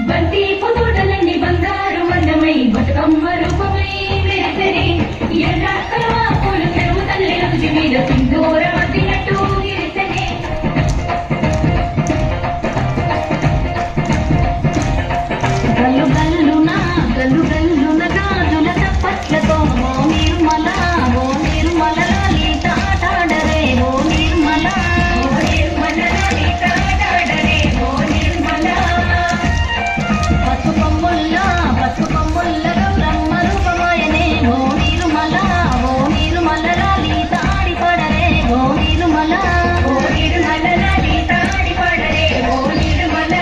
బంతి పొదోటలన్నీ బంగారు వర్ణమై బతుకమ్మ రూపమై మెరిసెని ఎర్ర కలవా పూలు చెరువు తల్లి రుచి మీద సింధూర వద్దినట్టు విరిసెని గల్లు గల్లున గాజుల తప్పట్లతో ఓ నిర్మల లాలిత ఆటాడరే ఓ నిర్మల లాలిత ఆటాడరే ఓ నిర్మల పసుపమ్ముల్ల గౌరమ్మ రూపమాయనే ఓ నిర్మల లాలిత ఆడిపడరే ఓ నిర్మల లాలిత ఆడిపడరే ఓ నిర్మల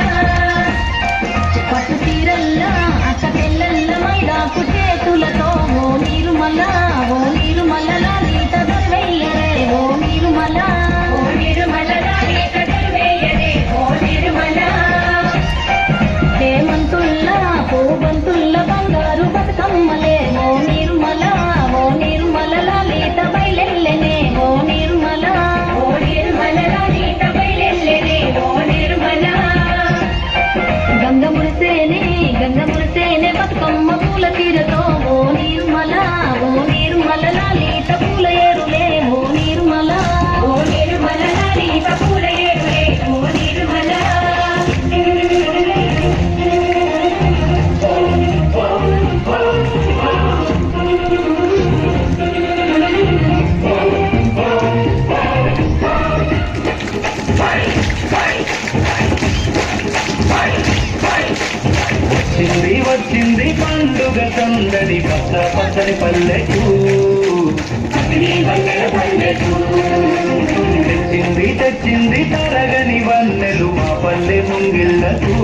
పట్టు తీరల్ల అక్క తెల్లల్ల మైదాకు చేతులతో ఓ నిర్మల లాలిత దొరవెయ్యరే ఓ నిర్మల లాలిత దొరవెయ్యరే ఓ నిర్మల హేమంతుల్లా పూబంతుల్ల బంగారు బతుకమ్మలే ఓ నిర్మల లాలిత బయలెల్లెనే ఓ నిర్మల లాలిత బయలెల్లెనే ఓ నిర్మల గంగ మురిసేనే బతుకమ్మ పూల తీరతో ఓ నిర్మల లాలిత పూల ఏరులే ఓ నిర్మల లాలిత పూల ఏరులే ఓ నిర్మల వచ్చింది పండుగ సందడి పచ్చని పల్లెకు తెచ్చింది తరగని వన్నెలు మా పల్లె ముంగిళ్ళకు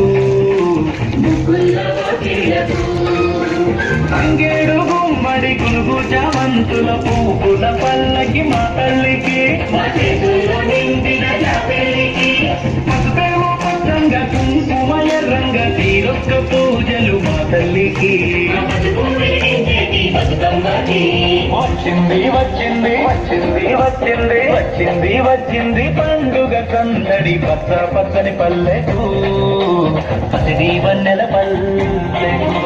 అంగేడు గుమ్మడి గునుగు చామంతుల పూపుల పల్లకి మా తల్లికి నిండిన జాబిలికి పసుపేమో పచ్చంగా కుంకుమ ఎర్రంగా తీరొక్క పూజలు మా తల్లికి వచ్చింది పండుగ కందడి పచ్చని పల్లెకు పసిడి వన్నెల పల్లెకు